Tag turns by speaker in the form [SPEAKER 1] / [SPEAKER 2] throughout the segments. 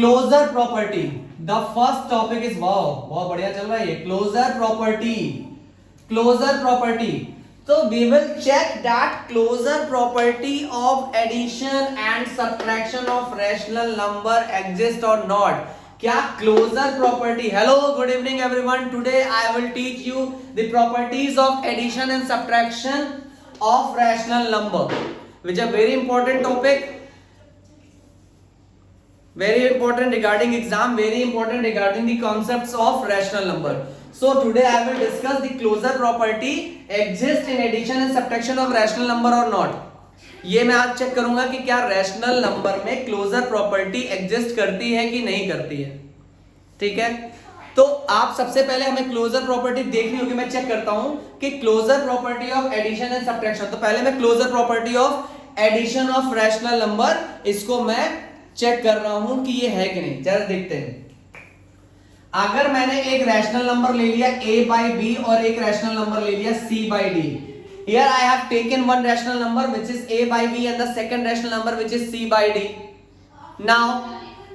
[SPEAKER 1] Closure property, the first topic is wow, बहुत बढ़िया चल रहा है ये क्लोजर प्रॉपर्टी। क्लोजर प्रॉपर्टी, तो we will check that closure property of addition and subtraction of rational number exist और not. क्या closure property, hello good evening everyone, today I will teach you the properties of addition and subtraction of rational number, which are very important topic, very important regarding exam, very important regarding the concepts of rational number. So today I will discuss the closure property exist in addition and subtraction of rational number or not. ये मैं आज check करूंगा कि क्या rational number में closure property exist करती है कि नहीं करती है। ठीक है, तो आप सबसे पहले हमें क्लोजर प्रॉपर्टी देखनी होगी। मैं चेक करता हूं कि closure property of addition and subtraction, तो पहले मैं closure property of addition of rational number इसको मैं चेक कर रहा हूं कि ये है कि नहीं। जरा देखते हैं, अगर मैंने एक रैशनल नंबर ले लिया a by b और एक रैशनल नंबर ले लिया c by d, here I have taken one rational number which is a by b and the second rational number which is c by d. Now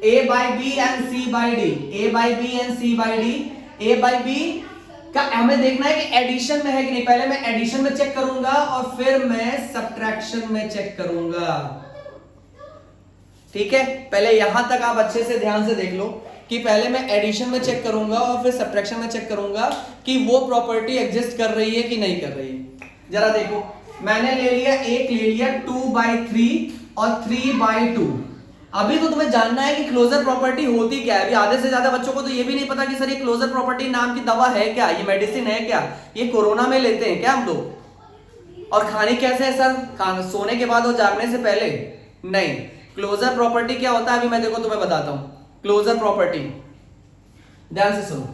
[SPEAKER 1] a by b and c by d, a by b and c by d, a by b का हमें देखना है कि addition में है कि नहीं। पहले मैं एडिशन में चेक करूंगा और फिर मैं सब्ट्रैक्शन में चेक करूंगा। ठीक है, पहले यहां तक आप अच्छे से ध्यान से देख लो कि पहले मैं एडिशन में चेक करूंगा और फिर सब्ट्रैक्शन में चेक करूंगा कि वो प्रॉपर्टी एग्जिस्ट कर रही है कि नहीं कर रही है। जरा देखो, मैंने ले लिया एक ले लिया 2/3 और 3/2। अभी तो तुम्हें जानना है कि क्लोजर प्रॉपर्टी होती क्या है। अभी आधे से ज्यादा बच्चों को तो ये भी नहीं पता कि सर ये क्लोजर प्रॉपर्टी नाम की दवा है क्या, ये मेडिसिन है क्या, ये कोरोना में लेते हैं क्या हम लोग, और खाने कैसे है सर, सोने के बाद और जागने से पहले नहीं। क्लोजर प्रॉपर्टी क्या होता है अभी मैं देखो तुम्हें बताता हूं। क्लोजर प्रॉपर्टी, ध्यान से सुनो।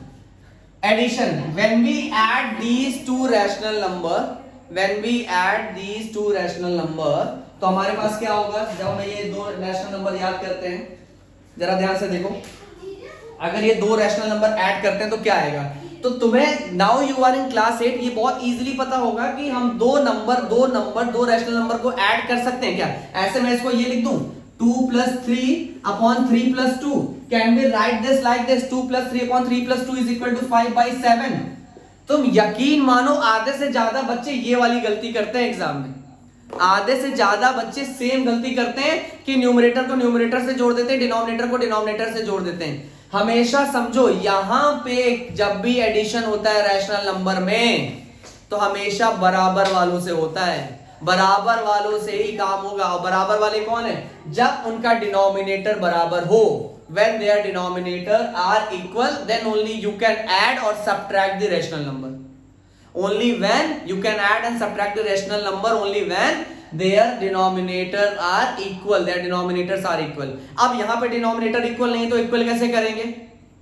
[SPEAKER 1] Addition, when we add these two rational number, when we add these two rational number, तो हमारे पास क्या होगा जब हम ये दो रैशनल नंबर याद करते हैं। जरा ध्यान से देखो, अगर ये दो रैशनल नंबर ऐड करते हैं तो क्या आएगा। तो तुम्हें now you are in class 8, ये बहुत इजीली पता होगा कि हम दो रैशनल नंबर को ऐड कर सकते हैं क्या। ऐसे मैं इसको ये लिख दूं 2 + 3 upon 3 + 2, can we write this like this, 2 + 3 upon 3 + 2 is equal to 5/7। तुम यकीन मानो आधे से ज्यादा बच्चे ये वाली गलती करते हैं एग्जाम में। आधे से ज्यादा बच्चे सेम गलती करते हैं कि न्यूमरेटर को न्यूमरेटर से जोड़ देते हैं, डिनोमिनेटर को डिनोमिनेटर से जोड़ देते हैं। हमेशा समझो यहां पे जब भी एडिशन होता है रैशनल नंबर में तो हमेशा बराबर वालों से होता है, बराबर वालों से ही काम होगा। और बराबर वाले कौन है, जब उनका डिनोमिनेटर बराबर हो। When their denominator are equal, then only you can add or subtract the rational number. Only when you can add and subtract the rational number, only when their denominator are equal, their denominators are equal. अब यहाँ पे denominator equal नहीं तो equal कैसे करेंगे,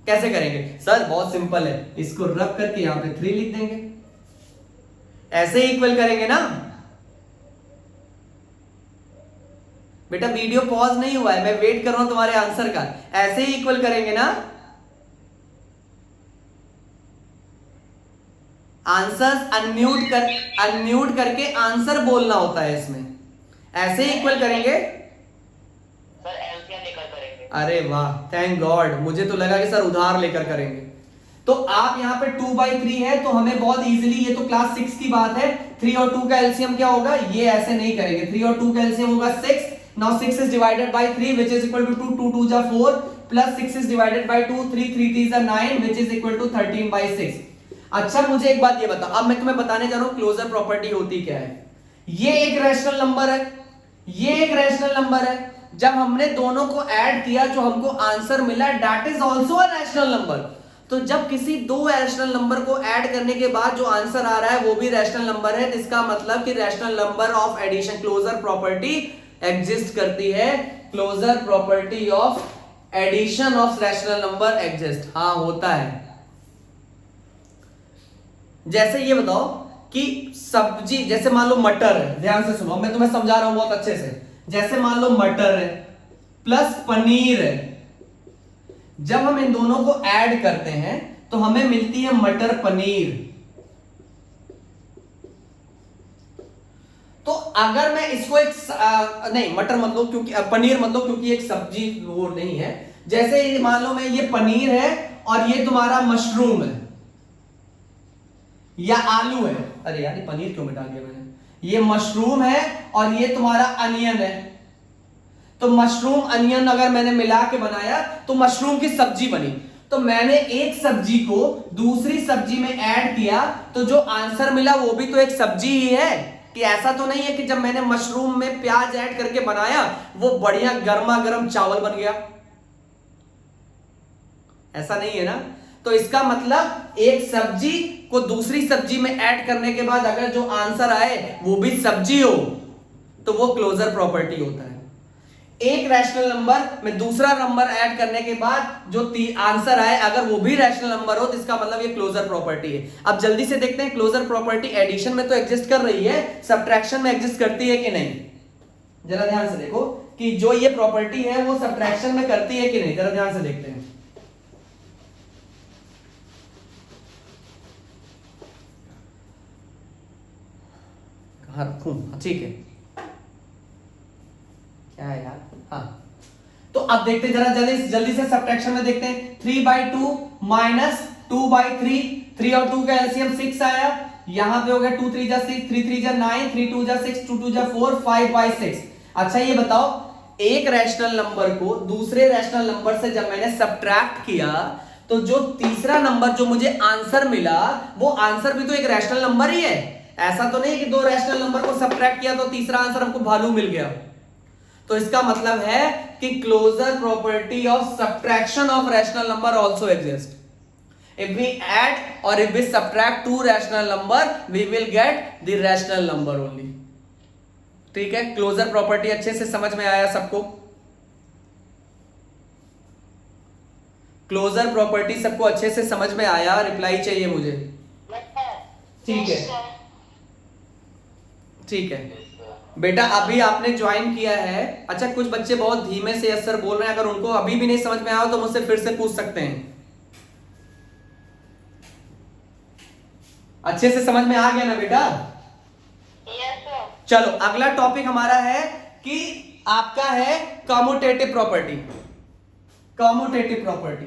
[SPEAKER 1] कैसे करेंगे sir, बहुत सिंपल है, इसको रख करके यहाँ पे 3 लिख देंगे, ऐसे ही equal करेंगे ना। बेटा वीडियो पॉज नहीं हुआ है, मैं वेट कर रहा हूं तुम्हारे आंसर का। ऐसे ही इक्वल करेंगे ना, आंसर्स अनम्यूट करके आंसर बोलना होता है इसमें। ऐसे ही इक्वल करेंगे
[SPEAKER 2] सर, एलसीएम लेकर करेंगे।
[SPEAKER 1] अरे वाह, थैंक गॉड, मुझे तो लगा कि सर उधार लेकर करेंगे। तो आप यहाँ पे 2/3 है तो हमें बहुत इजीली, ये तो क्लास 6 की बात है, 3 और 2 का एलसीएम क्या होगा, ये ऐसे नहीं करेंगे। 3 और 2 का एलसीएम होगा 6। Now 6 is divided by 3 which is equal to 2, 2 2 is 4, plus 6 is divided by 2, 3 3 is 9 which is equal to 13/6। अच्छा मुझे एक बात ये बताओ, अब मैं तुम्हें बताने जा रहा हूं क्लोजर प्रॉपर्टी होती क्या है। ये एक रैशनल नंबर है, ये एक रैशनल नंबर है, जब हमने दोनों को ऐड किया जो हमको आंसर मिला that is also a rational number. तो जब किसी दो रैशनल नंबर को ऐड करने के बाद जो आंसर आ रहा है वो भी रैशनल नंबर है, इसका मतलब कि rational number of addition closure property exist करती है। Closure property of addition of rational number exist, हाँ होता है। जैसे ये बताओ कि सब्जी, जैसे मान लो मटर है, ध्यान से सुनो मैं तुम्हें समझा रहा हूं बहुत अच्छे से। जैसे मान लो मटर है प्लस पनीर है, जब हम इन दोनों को ऐड करते हैं तो हमें मिलती है मटर पनीर। तो अगर मैं इसको एक नहीं मटर मत लो क्योंकि पनीर मत लो क्योंकि एक सब्जी वो नहीं है, जैसे ये मान लो मैं ये पनीर है और ये तुम्हारा मशरूम है या आलू है, अरे यार ये पनीर क्यों मिटा दिया मैंने, ये मशरूम है और ये तुम्हारा अनियन है। तो मशरूम अनियन अगर मैंने मिला के बनाया तो मशरूम की सब्जी बनी। तो मैंने एक सब्जी को दूसरी सब्जी में ऐड किया तो जो आंसर मिला वो भी तो एक सब्जी ही है। कि ऐसा तो नहीं है कि जब मैंने मशरूम में प्याज ऐड करके बनाया वो बढ़िया गर्मा गर्म चावल बन गया, ऐसा नहीं है ना। तो इसका मतलब एक सब्जी को दूसरी सब्जी में ऐड करने के बाद अगर जो आंसर आए वो भी सब्जी हो तो वो क्लोजर प्रॉपर्टी होता है। एक रैशनल नंबर में दूसरा नंबर ऐड करने के बाद जो आंसर आए अगर वो भी रैशनल नंबर हो तो इसका मतलब ये क्लोजर प्रॉपर्टी है। अब जल्दी से देखते हैं क्लोजर प्रॉपर्टी एडिशन में तो एग्जिस्ट कर रही है, सब्ट्रैक्शन में एग्जिस्ट करती है कि नहीं। जरा ध्यान से देखो कि जो ये प्रॉपर्टी है वो सब्ट्रैक्शन में करती है कि नहीं, जरा ध्यान से देखते हैं। कहां रखूं, ठीक है, क्या है यार, हाँ। तो अब देखते हैं जरा जल्दी से सब्ट्रैक्शन में देखते हैं। 3/2 माइनस 2/3, 3 और 2 का एलसीएम 6 आया, यहां पे हो गया 2 3 जा 6, 3 3 जा 9, 3 2 जा 6, 2 2 जा 4, 5/6। अच्छा ये बताओ एक रैशनल नंबर को दूसरे रैशनल नंबर से जब मैंने सब्ट्रैक्ट किया तो जो तीसरा नंबर जो मुझे आंसर मिला वो आंसर भी तो एक रैशनल नंबर ही है। ऐसा तो नहीं कि दो रैशनल नंबर को सब्ट्रैक्ट किया तो तीसरा आंसर हमको भालू मिल गया। तो इसका मतलब है कि closure property of subtraction of rational number also exist. If we add or if we subtract two rational number, we will get the rational number only. ठीक है, क्लोजर प्रॉपर्टी अच्छे से समझ में आया सबको? क्लोजर प्रॉपर्टी सबको अच्छे से समझ में आया? रिप्लाई चाहिए मुझे। ठीक है, ठीक है बेटा, अभी आपने ज्वाइन किया है। अच्छा कुछ बच्चे बहुत धीमे से यस सर बोल रहे हैं, अगर उनको अभी भी नहीं समझ में आया तो मुझसे फिर से पूछ सकते हैं। अच्छे से समझ में आ गया ना बेटा?
[SPEAKER 2] Yes sir.
[SPEAKER 1] चलो अगला टॉपिक हमारा है कि आपका है commutative property. Commutative property,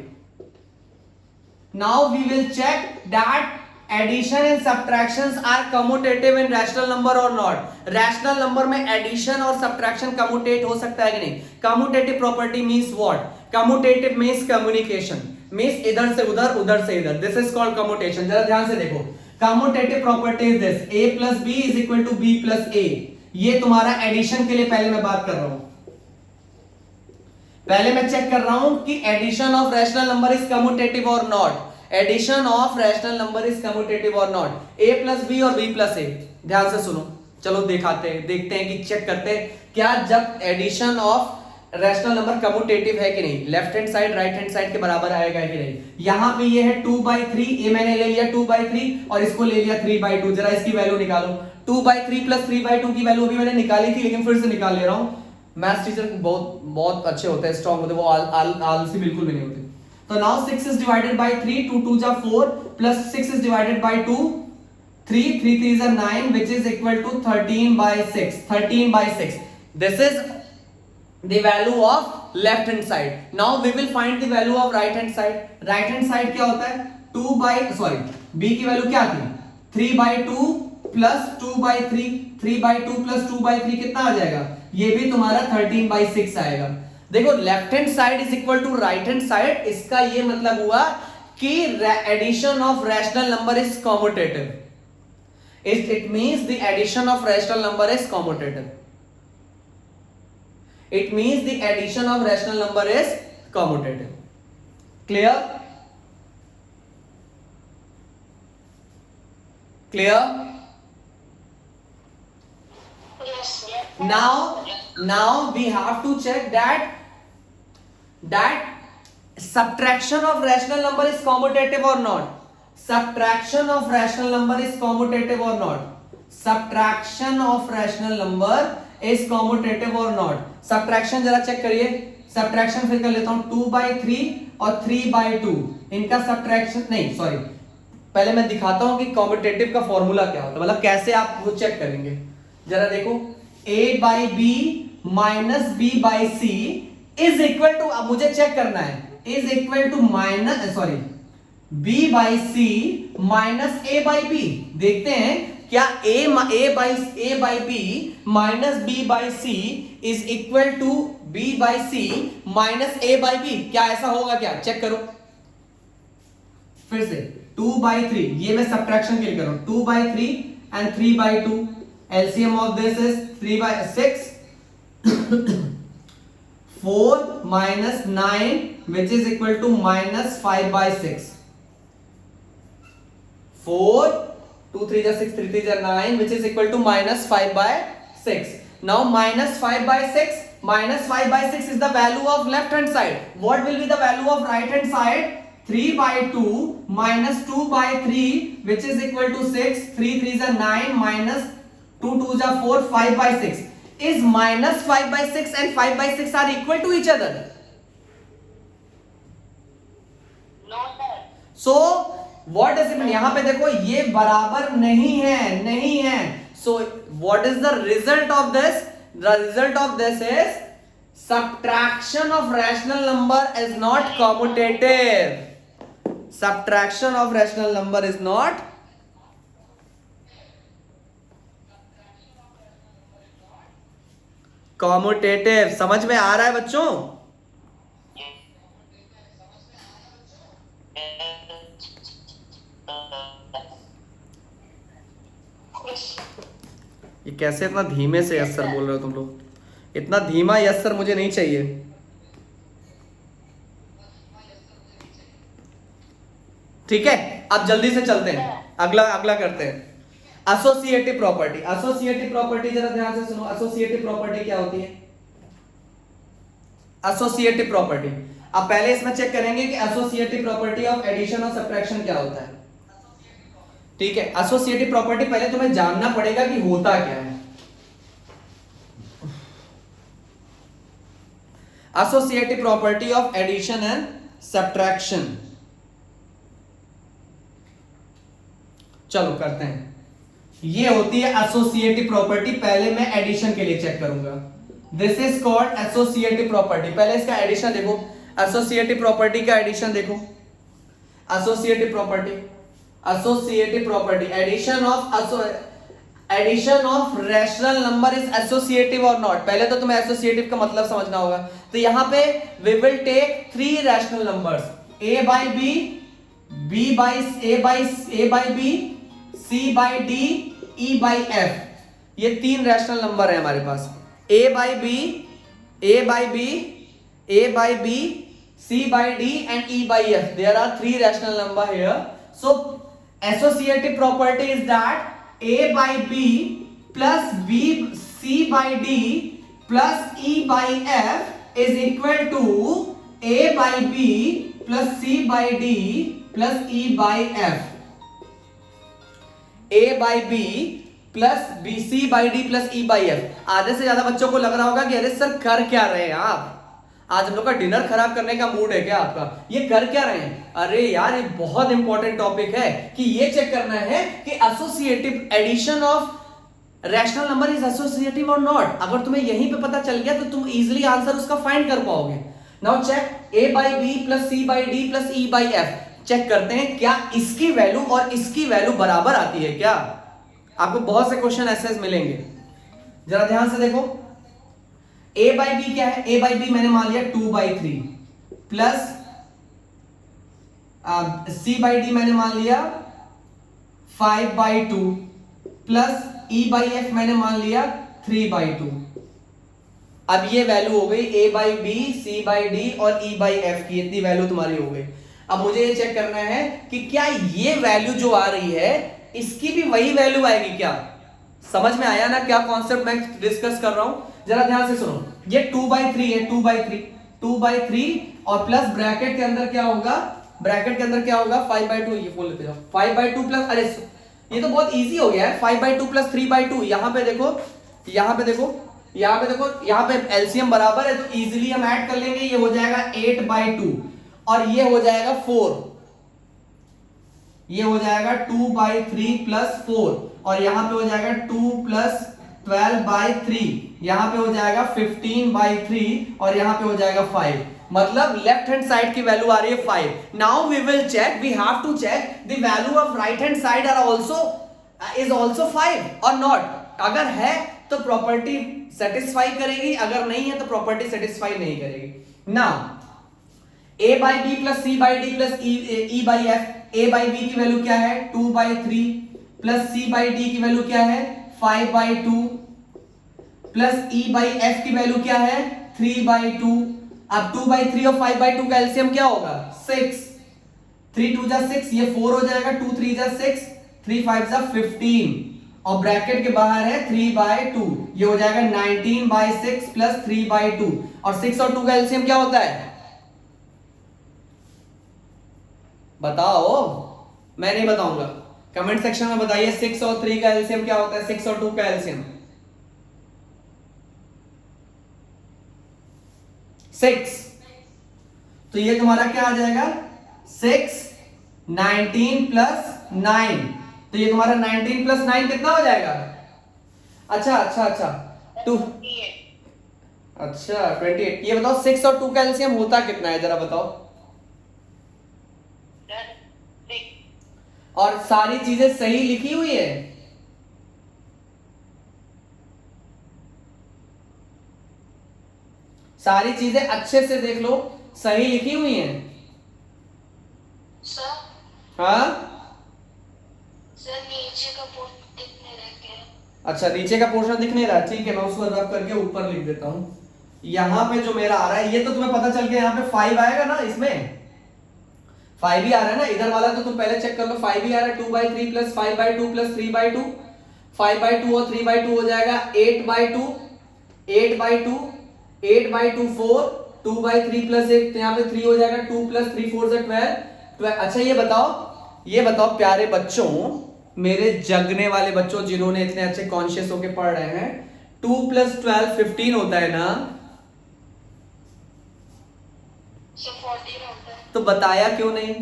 [SPEAKER 1] now we will check that addition and subtractions are commutative in rational number और नॉट। रैशनल नंबर में एडिशन और सब्ट्रैक्शन कम्यूटेट हो सकता है कि नहीं? Commutative property means what? Commutative means communication, means इधर से उधर उधर से इधर, दिस इज कॉल्ड कम्यूटेशन। जरा ध्यान से देखो, commutative property is this, a plus b is equal to b plus a। ये तुम्हारा एडिशन के लिए पहले मैं बात कर रहा हूं, पहले मैं चेक कर रहा हूं कि addition of rational number is commutative और not. Addition of rational number is commutative और नॉट, a plus b और b plus a। ध्यान से सुनो, चलो दिखाते हैं, देखते हैं कि चेक करते हैं क्या जब addition of rational number commutative है कि नहीं, left hand side right hand side के बराबर आएगा कि नहीं। यहां पे ये है 2/3, ये मैंने ले लिया 2/3 और इसको ले लिया 3/2। जरा इसकी वैल्यू निकालो, 2/3 प्लस 3/2 की वैल्यू अभी मैंने निकाली थी लेकिन फिर से निकाल ले रहा हूं। मैथ्स टीचर बहुत बहुत अच्छे होते हैं, स्ट्रांग होते हैं, वो आलसी बिल्कुल भी नहीं होते। तो नाउ 6 is divided by 3, 2 2 जा 4 plus 6 is divided by 2, 3 3 3 is 9 which is equal to 13/6, 13/6। This is the value of left hand side. Now we will find the value of right hand side. Right hand side क्या होता है? b की value क्या थी? 3/2 plus 2/3, 3/2 plus 2/3 कितना आ जाएगा? ये भी तुम्हारा 13/6 आएगा। देखो left hand side is equal to right hand side, इसका ये मतलब हुआ कि addition of rational number is commutative. It means the addition of rational number is commutative. It means the addition of rational number is commutative. Clear? Clear?
[SPEAKER 2] Yes.
[SPEAKER 1] Now we have to check that subtraction of rational number is commutative or not. Subtraction of rational number is commutative or not. Subtraction of rational number is commutative or not. Subtraction जरा check करिए, subtraction फिर कर लेता हूं 2/3 और 3/2 इनका subtraction नहीं, sorry पहले मैं दिखाता हूं कि कम्यूटेटिव का फॉर्मूला क्या होता है, मतलब कैसे आप वो चेक करेंगे। जरा देखो a/b minus b/c is equal to, अब मुझे चेक करना है, is equal to minus sorry b by c minus a by b। देखते हैं क्या a by b minus b by c is equal to b by c minus a by b। क्या ऐसा होगा क्या? चेक करो फिर से। 2 बाई 3, ये मैं सब्ट्रैक्शन के लिए कर रहा हूं, 2 by 3 and 3 by 2, LCM of this is 3 by 6 4 minus 9 which is equal to minus 5 by 6, 4 2 3 is 6 3 3 is 9 which is equal to minus 5 by 6. Now minus 5 by 6 minus 5 by 6 is the value of left hand side. What will be the value of right hand side? 3 by 2 minus 2 by 3 which is equal to 6, 3 3 is 9 minus 2 2 is 4, 5 by 6. Is minus 5 by 6 and 5 by 6 are equal to each other?
[SPEAKER 2] No, sir.
[SPEAKER 1] So what does it mean? यहां पे देखो ये बराबर नहीं है। So what is the result of this? The result of this is subtraction of rational number is not commutative. Subtraction of rational number is not commutative. समझ में आ रहा है बच्चों? ये कैसे इतना धीमे से यस सर बोल रहे हो तुम लोग? इतना धीमा यस सर मुझे नहीं चाहिए। ठीक है, अब जल्दी से चलते हैं, अगला करते हैं। Associative property. एसोसिएटिव प्रॉपर्टी जरा ध्यान से सुनो। एसोसिएटिव प्रॉपर्टी क्या होती है? एसोसिएटिव प्रॉपर्टी, अब पहले इसमें चेक करेंगे कि एसोसिएटिव प्रॉपर्टी ऑफ एडिशन और सब्ट्रैक्शन क्या होता है। ठीक है, एसोसिएटिव प्रॉपर्टी पहले तुम्हें जानना पड़ेगा कि होता क्या है। Associative property of addition and subtraction, चलो करते हैं। ये होती है एसोसिएटिव प्रॉपर्टी। पहले मैं एडिशन के लिए चेक करूंगा। This is called associative property. पहले इसका एडिशन देखो, एसोसिएटिव प्रॉपर्टी का एडिशन देखो। Associative property addition of rational number is associative और नॉट। पहले तो तुम्हें एसोसिएटिव का मतलब समझना होगा। तो यहां पे we will take 3 rational numbers, a by b, b by b, c by d, e by f। ये 3 रैशनल नंबर है हमारे पास। a by b, c by d and e by f। There are 3 rational number here. So associative property is that a by b plus b c by d plus e by f is equal to a by b plus c by d plus e by f। a by b plus b c by d plus e by f. आधे से ज्यादा बच्चों को लग रहा होगा कि अरे सर कर क्या रहे हैं आप, आज हम लोग का डिनर खराब करने का मूड है क्या आपका, ये कर क्या रहे हैं? अरे यार ये बहुत इंपॉर्टेंट टॉपिक है कि ये चेक करना है कि associative addition of rational number is associative और नॉट। अगर तुम्हें यहीं पे पता चल गया तो तुम इजीली आंसर उसका फाइंड कर पाओगे। Now check a by b plus c by d plus e by f. Check करते हैं क्या इसकी वैल्यू और इसकी वैल्यू बराबर आती है क्या। आपको बहुत से क्वेश्चन ऐसे मिलेंगे, जरा ध्यान से देखो। a बाई बी क्या है? a बाई बी मैंने मान लिया 2 by 3 plus c by D मैंने मान लिया 5 by 2 plus e by F मैंने मान लिया 3 बाई 2। अब ये वैल्यू हो गई a by b, c by d और e बाई एफ की, इतनी वैल्यू तुम्हारी हो गई। अब मुझे ये चेक करना है कि क्या ये वैल्यू जो आ रही है इसकी भी वही वैल्यू आएगी क्या। समझ में आया ना क्या कॉन्सेप्ट मैं डिस्कस कर रहा हूं? जरा ध्यान से सुनो। ये 2 बाई 3 है, 2 बाई 3 और प्लस ब्रैकेट के अंदर क्या होगा, 5 बाई 2। ये बोल लेते जाओ 5 बाई 2 प्लस, अरे ये तो बहुत इजी हो गया है। 5 बाई 2 प्लस 3 बाई 2। यहाँ पे देखो एलसीएम बराबर है तो इजीली हम ऐड कर लेंगे। ये हो जाएगा 8 बाई 2 और ये हो जाएगा 4, ये हो जाएगा 2 बाई 3 प्लस 4 और यहां पे हो जाएगा 2 प्लस 12/3, यहां पे हो जाएगा 15/3 और यहां पे हो जाएगा 5, मतलब लेफ्ट हैंड साइड की वैल्यू आ रही है 5। Now we will check, we have to check the value of right hand side are also is also 5 और नॉट। अगर है तो प्रॉपर्टी सेटिस्फाई करेगी, अगर नहीं है तो प्रॉपर्टी सेटिस्फाई नहीं करेगी। Now a by b plus c by d plus e by f, a by b की वैल्यू क्या है 2/3 प्लस c by d की वैल्यू क्या है 5/2 प्लस e by f की वैल्यू क्या है 3/2। अब 2/3 और 5/2 का एलसीएम क्या होगा 6, 3 2 जा 6, ये 4 हो जाएगा, 2 3 जा 6, 3 5 जा 15 और ब्रैकेट के बाहर है 3/2, ये हो जाएगा 19/6 प्लस 3/2 और 6 और 2 का एलसीएम क्या होता है बताओ, मैं नहीं बताऊंगा, कमेंट सेक्शन में बताइए 6 और 3 का एलसीएम क्या होता है, 6 और 2 का एलसीएम 6, तो ये तुम्हारा क्या आ जाएगा 6 19 प्लस 9, तो ये तुम्हारा 19 प्लस 9 कितना हो जाएगा। अच्छा अच्छा अच्छा 2, अच्छा 28। ये बताओ 6 और 2 का एलसीएम होता कितना है जरा बताओ। और सारी चीजें सही लिखी हुई है, सारी चीजें अच्छे से देख लो, सही लिखी हुई हैं।
[SPEAKER 2] सर
[SPEAKER 1] हाँ
[SPEAKER 2] सर नीचे का पोर्शन दिख नहीं रहा है।
[SPEAKER 1] अच्छा नीचे का पोर्शन दिख नहीं रहा, ठीक है मैं उसको रब करके ऊपर लिख देता हूं। यहां पे जो मेरा आ रहा है ये तो तुम्हें पता चल गया, यहां पे 5 आएगा ना, इसमें 5 ही आ रहा है ना, इधर वाला तो तुम पहले चेक कर लो 5 ही आ रहा है, 2/3 प्लस 5/2 प्लस 3/2, 5/2 और 3/2 हो जाएगा 8/2, 8/2, 8/2 4, 2/3 प्लस 1, तो यहाँ पे 3 हो जाएगा, 2 प्लस 3 4 से 12। अच्छा ये बताओ प्यारे बच्चों, मेरे जगने वाले बच्चों जिन्होंने इतने अच्छे कॉन्शियस होके पढ़ रहे हैं, 2 प्लस 12 15 होता है ना,
[SPEAKER 2] सर 14 होता है।
[SPEAKER 1] तो बताया क्यों नहीं।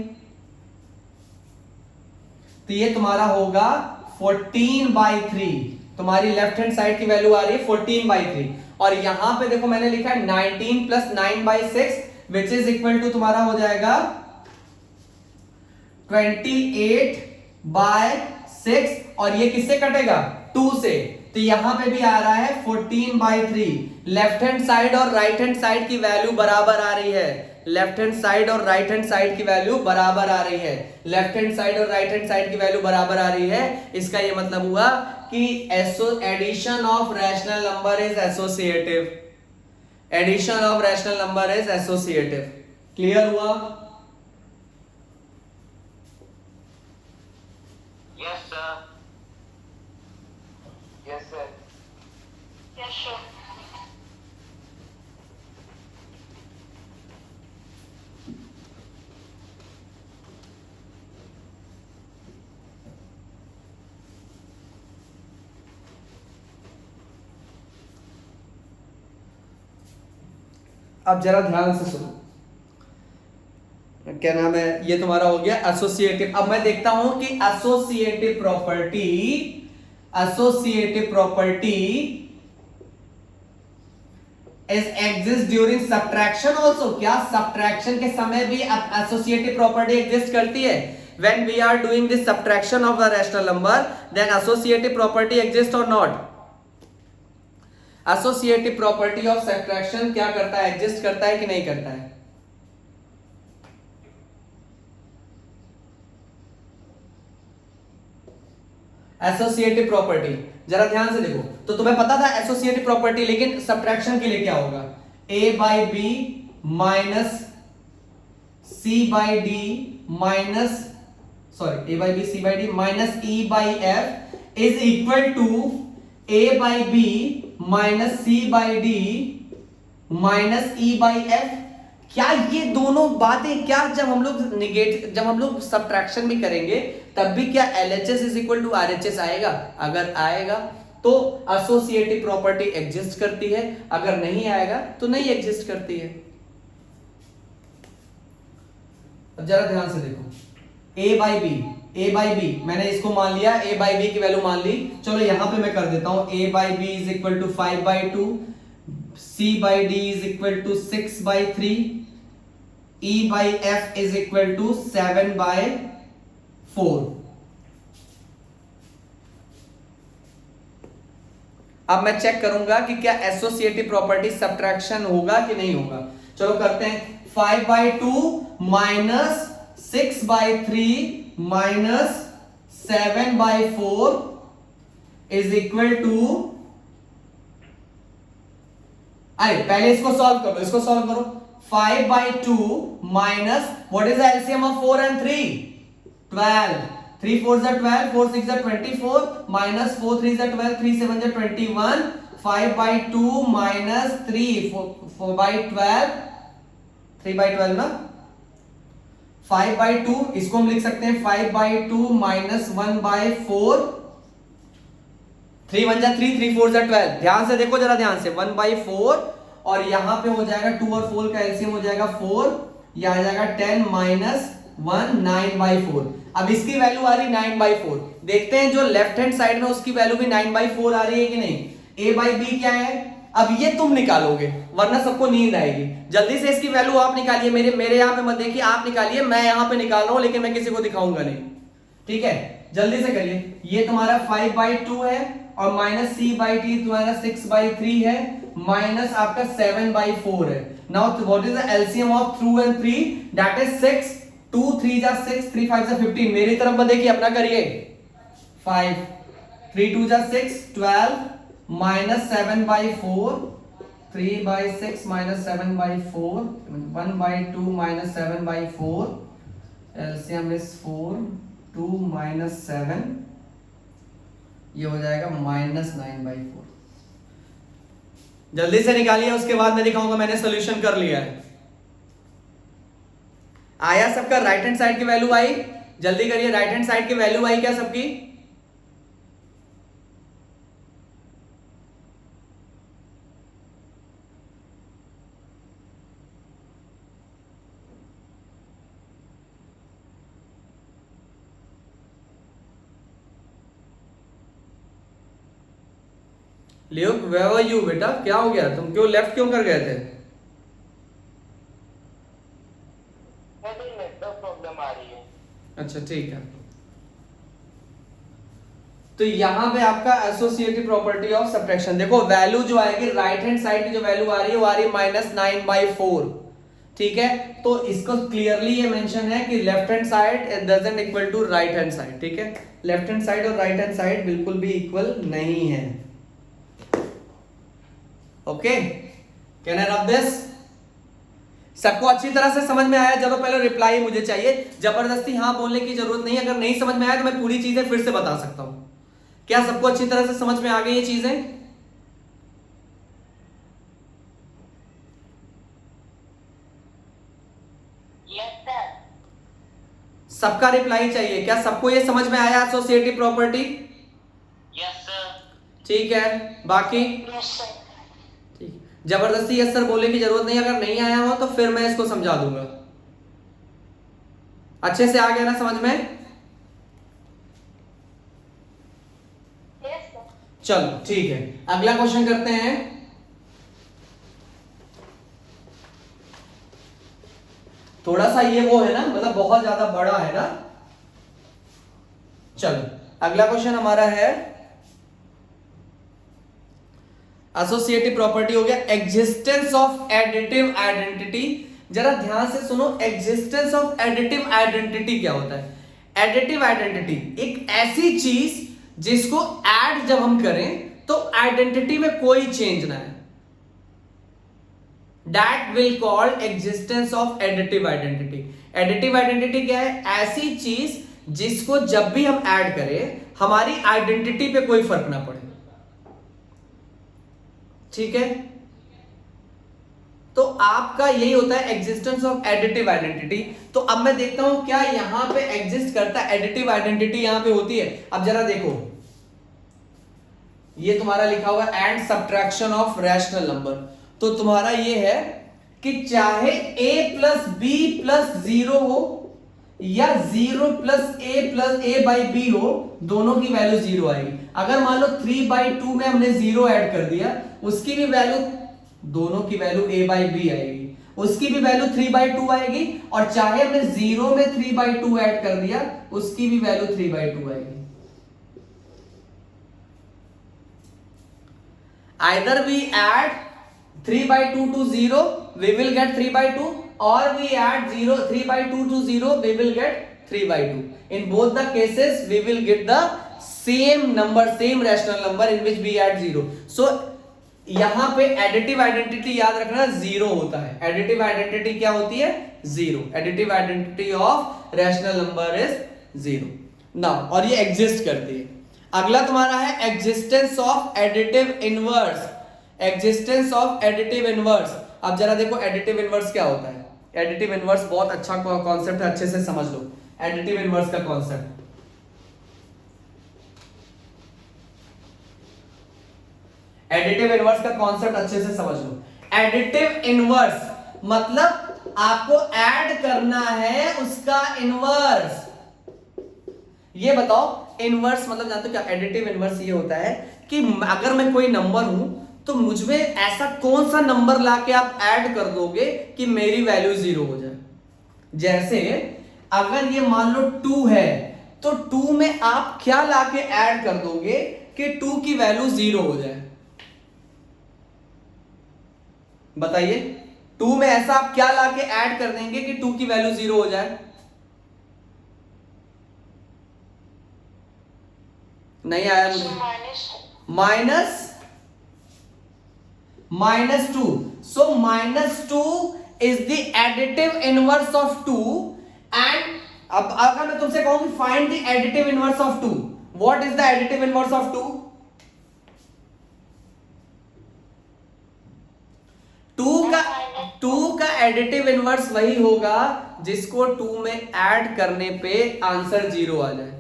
[SPEAKER 1] तो ये तुम्हारा होगा 14/3, तुम्हारी लेफ्ट हैंड साइड की वैल्यू आ रही है 14/3 और यहां पे देखो मैंने लिखा है 19 प्लस 9/6 विच इज इक्वल टू तुम्हारा हो जाएगा 28/6 और ये किससे कटेगा 2 से, तो यहां पे भी आ रहा है 14/3। लेफ्ट हैंड साइड और राइट हैंड साइड की वैल्यू बराबर आ रही है, लेफ्ट हैंड साइड और राइट हैंड साइड की वैल्यू बराबर आ रही है, लेफ्ट हैंड साइड और राइट हैंड साइड की वैल्यू बराबर आ रही है। इसका ये मतलब हुआ कि addition of rational number is associative, addition of rational number is associative. Clear हुआ।
[SPEAKER 2] Yes sir. Yes sir. Yes sir.
[SPEAKER 1] अब जरा ध्यान से सुनो, क्या नाम है, ये तुम्हारा हो गया एसोसिएटिव। अब मैं देखता हूं कि associative property is exist during subtraction also. क्या सब्ट्रैक्शन के समय भी एसोसिएटिव प्रॉपर्टी एग्जिस्ट करती है। When we are doing this subtraction of the rational number then associative property exist और not. Associative property of subtraction क्या करता है, एग्जिस्ट करता है कि नहीं करता है। एसोसिएटिव प्रॉपर्टी जरा ध्यान से देखो, तो तुम्हें पता था एसोसिएटिव प्रॉपर्टी, लेकिन सब्ट्रैक्शन के लिए क्या होगा a/b minus c/d minus a/b c/d minus e/f is equal to a/b minus c/d minus e/f। क्या ये दोनों बातें, क्या जब हम लोग सब्ट्रैक्शन भी करेंगे तब भी क्या LHS is equal to RHS आएगा। अगर आएगा तो एसोसिएटिव प्रॉपर्टी एग्जिस्ट करती है, अगर नहीं आएगा तो नहीं एग्जिस्ट करती है। अब जरा ध्यान से देखो a/b ए बाई बी, मैंने इसको मान लिया, ए बाई बी की वैल्यू मान ली। चलो यहां पे मैं कर देता हूं, a by b is equal to 5/2, c by d is equal to 6/3, e by f is equal to 7/4। अब मैं चेक करूंगा कि क्या एसोसिएटिव प्रॉपर्टी सब्ट्रैक्शन होगा कि नहीं होगा। चलो करते हैं, 5/2 minus 6/3 minus 7/4 is equal to, अरे पहले इसको सॉल्व करो, इसको सॉल्व करो। 5/2 minus what is the LCM of 4 and 3? 12। 3 4s are 12, 4 6s are 24, minus 4 3s are 12, 3 7s are 21, 5/2 minus 3, 4/12, 3/12 ना, 5/2 इसको हम लिख सकते हैं 5/2 minus 1/4, 3 1s are 3, 3 4s are 12। ध्यान से देखो जरा, ध्यान से, 1/4 और यहां पे हो जाएगा 2 और 4 का एलसीएम हो जाएगा 4, यह आ जाएगा 10 minus 1 9/4। अब इसकी वैल्यू आ रही 9/4, देखते हैं जो लेफ्ट हैंड साइड में उसकी वैल्यू भी 9/4 आ रही है कि नहीं। a बाई बी क्या है, अब ये तुम निकालोगे वरना सबको नींद आएगी। जल्दी से इसकी वैल्यू आप निकालिए, मेरे यहां पे मत देखिए, आप निकालिए, मैं यहां पे निकाल रहा हूं लेकिन मैं किसी को दिखाऊंगा नहीं, ठीक है। जल्दी से करिए, ये तुम्हारा 5/2 है और माइनस सी बाई टी तुम्हारा 6/3 है, माइनस आपका 7/4 है। Now what is the LCM of 2 and 3? That is 6, 2 3 जा 6, 3 5 जा 15। मेरी तरफ मत देखिए, अपना करिए। 5 3 2 जा 6 12 minus 7/4, 3/6 minus 7/4, 1/2 minus 7/4, LCM is 4, 2 minus 7, ये हो जाएगा माइनस 9/4। जल्दी से निकालिए, उसके बाद मैं दिखाऊंगा मैंने सॉल्यूशन कर लिया है। आया सबका, राइट हैंड साइड की वैल्यू आई, जल्दी करिए, राइट हैंड साइड की वैल्यू आई क्या सबकी? लियो वेयर वर यू बेटा, क्या हो गया, तुम क्यों लेफ्ट क्यों कर गए थे?
[SPEAKER 3] प्रॉब्लम आ रही है।
[SPEAKER 1] अच्छा ठीक है, तो यहां पे आपका एसोसिएटिव प्रॉपर्टी ऑफ सब्ट्रैक्शन देखो, वैल्यू जो आएगी राइट हैंड साइड की जो वैल्यू आ रही है वो आ रही है -9/4, ठीक है। तो इसको क्लियरली ये मेंशन है कि left hand side doesn't equal to right hand side, ठीक है। लेफ्ट हैंड साइड और राइट हैंड साइड बिल्कुल भी इक्वल नहीं है। Okay, can I rub this? सबको अच्छी तरह से समझ में आया? चलो पहले रिप्लाई मुझे चाहिए, जबरदस्ती हाँ बोलने की जरूरत नहीं है। अगर नहीं समझ में आया तो मैं पूरी चीजें फिर से बता सकता हूं। क्या सबको अच्छी तरह से समझ में आ गई ये चीजें?
[SPEAKER 2] Yes sir.
[SPEAKER 1] सबका रिप्लाई चाहिए, क्या सबको ये समझ में आया एसोसिएटिव प्रॉपर्टी?
[SPEAKER 3] Yes sir.
[SPEAKER 1] ठीक है, बाकी
[SPEAKER 2] यस सर।
[SPEAKER 1] ठीक, जबरदस्ती यस सर बोलने की जरूरत नहीं। अगर नहीं आया हो तो फिर मैं इसको समझा दूंगा। अच्छे से आ गया ना समझ में?
[SPEAKER 2] Yes sir.
[SPEAKER 1] चलो ठीक है, अगला क्वेश्चन करते हैं। थोड़ा सा ये वो है ना, मतलब बहुत ज्यादा बड़ा है ना। चलो अगला क्वेश्चन हमारा है, एसोसिएटिव प्रॉपर्टी हो गया एग्जिस्टेंस ऑफ एडिटिव आइडेंटिटी। जरा ध्यान से सुनो, एग्जिस्टेंस ऑफ एडिटिव आइडेंटिटी क्या होता है? एडिटिव आइडेंटिटी एक ऐसी चीज जिसको ऐड जब हम करें तो आइडेंटिटी में कोई चेंज ना है, that will called existence of additive identity. Additive identity क्या है? ऐसी चीज जिसको जब भी हम ऐड करें हमारी आइडेंटिटी पे कोई फर्क ना पड़े, ठीक है। तो आपका यही होता है एग्जिस्टेंस ऑफ एडिटिव आइडेंटिटी। तो अब मैं देखता हूं क्या यहां पे एग्जिस्ट करता है एडिटिव आइडेंटिटी, यहां पे होती है। अब जरा देखो, ये तुम्हारा लिखा हुआ है and subtraction of rational number. तो तुम्हारा ये है कि चाहे a प्लस बी प्लस 0 हो या 0+a हो, दोनों की वैल्यू 0 आएगी। अगर मान लो 3/2 में हमने 0 ऐड कर दिया, उसकी भी वैल्यू, दोनों की वैल्यू a/b आएगी, उसकी भी वैल्यू 3/2 आएगी, और चाहे हमने 0 में 3/2 ऐड कर दिया, उसकी भी वैल्यू 3/2 आएगी। Either we add 3/2 to 0, we will get 3/2, or we add 3/2 to 0, we will get 3/2. In both the cases, we will get the same number, same rational number in which we add 0. So यहां पे additive identity याद रखना 0 होता है। Additive identity क्या होती है? 0। Additive identity of rational number is 0 now, और ये एग्जिस्ट करती है। अगला तुम्हारा है existence of additive inverse. Existence of additive inverse. अब जरा देखो एडिटिव इनवर्स क्या होता है। एडिटिव इनवर्स बहुत अच्छा कॉन्सेप्ट है, अच्छे से समझ लो एडिटिव इनवर्स का कॉन्सेप्ट। एडिटिव इनवर्स का कॉन्सेप्ट अच्छे से समझ लो। एडिटिव इनवर्स मतलब आपको ऐड करना है उसका इनवर्स। ये बताओ इनवर्स मतलब जानते हो क्या? एडिटिव इनवर्स ये होता है कि अगर मैं कोई नंबर हूं तो मुझमें ऐसा कौन सा नंबर लाके आप ऐड कर दोगे कि मेरी वैल्यू 0 हो जाए। जैसे अगर ये मान लो 2 है तो 2 में आप क्या लाके ऐड कर दोगे कि 2 की वैल्यू 0 हो जाए? बताइए 2 में ऐसा आप क्या लाके ऐड कर देंगे कि 2 की वैल्यू 0 हो जाए? नहीं आया मुझे। -2। सो -2 is the additive inverse of 2। And अब अगर मैं तुमसे कहूं find the additive inverse of 2, what is the additive inverse of 2? 2 का एडिटिव इनवर्स वही होगा जिसको 2 में ऐड करने पे आंसर 0 आ जाए।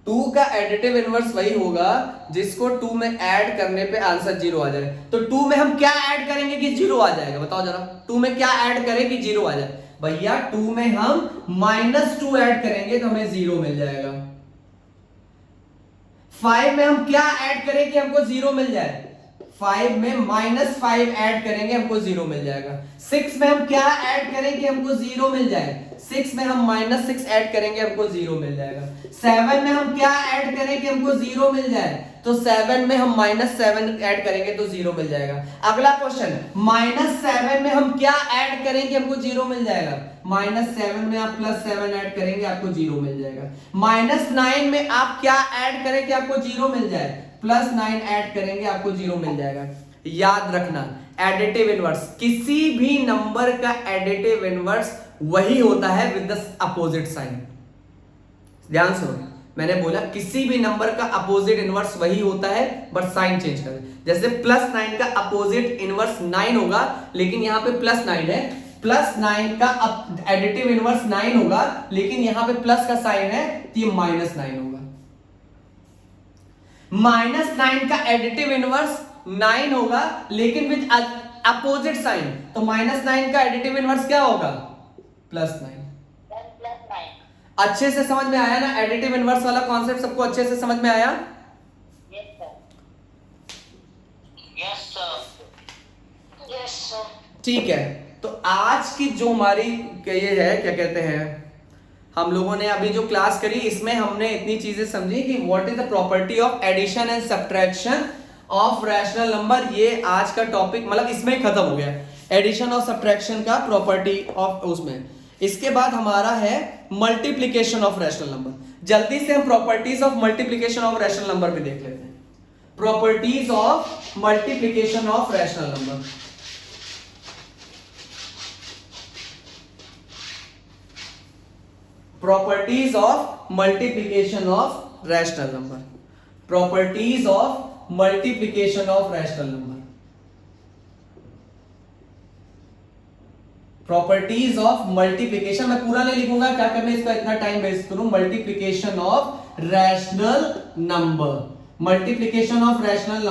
[SPEAKER 1] 2 का एडिटिव इनवर्स वही होगा जिसको 2 में ऐड करने पे आंसर 0 आ जाए। तो 2 में हम क्या ऐड करेंगे कि 0 आ जाएगा? बताओ जरा 2 में क्या ऐड करें कि 0 आ जाए? भैया 2 में हम -2 ऐड करेंगे तो हमें 0 मिल जाएगा। 5 में हम क्या ऐड करें कि हमको 0 मिल जाए? 5 में -5 ऐड करेंगे हमको 0 मिल जाएगा। 6 में हम क्या ऐड करें कि हमको 0 मिल जाए? 6 में हम -6 ऐड करेंगे हमको 0 मिल जाएगा। 7 में हम क्या ऐड करें कि हमको 0 मिल जाए? तो 7 में हम -7 ऐड करेंगे तो 0 मिल जाएगा। अगला क्वेश्चन, -7 में हम क्या ऐड करें कि हमको 0 मिल जाएगा? -7 में आप +7 ऐड करेंगे आपको 0 मिल जाएगा। -9 में आप क्या ऐड करें कि आपको 0 मिल जाए? +9 ऐड करेंगे आपको 0 मिल जाएगा। याद रखना एडिटिव इनवर्स, किसी भी नंबर का एडिटिव इनवर्स वही होता है विद द अपोजिट साइन। ध्यान सुनो, मैंने बोला किसी भी नंबर का अपोजिट इनवर्स वही होता है बट साइन चेंज कर दे। जैसे +9 का अपोजिट इनवर्स 9 होगा, लेकिन यहां पे +9 है। +9 का एडिटिव इनवर्स 9 होगा, लेकिन यहां पे प्लस का साइन है तो ये -9 होगा। -9 का एडिटिव इनवर्स 9 होगा लेकिन विद अपोजिट साइन, तो -9 का एडिटिव इनवर्स क्या होगा? +9। अच्छे से समझ में आया ना? एडिटिव इनवर्स वाला कॉन्सेप्ट सबको अच्छे से समझ में आया?
[SPEAKER 2] Yes sir.
[SPEAKER 1] ठीक है, तो आज की जो हमारी ये है क्या कहते हैं, हम लोगों ने अभी जो क्लास करी इसमें हमने इतनी चीजें समझी कि what is the property of addition and subtraction of rational number. ये आज का टॉपिक मतलब इसमें खत्म हो गया, एडिशन और सब्ट्रैक्शन का प्रॉपर्टी ऑफ उसमें। इसके बाद हमारा है मल्टीप्लिकेशन ऑफ रैशनल नंबर। जल्दी से हम properties of multiplication of rational number भी देख लेते हैं। Properties of multiplication of rational number. Properties of multiplication of rational number. Properties of multiplication of rational number. Properties of multiplication, मैं पूरा नहीं लिखूंगा, क्या करना इसका इतना टाइम वेस्ट करूं। Multiplication of rational number, multiplication of rational number.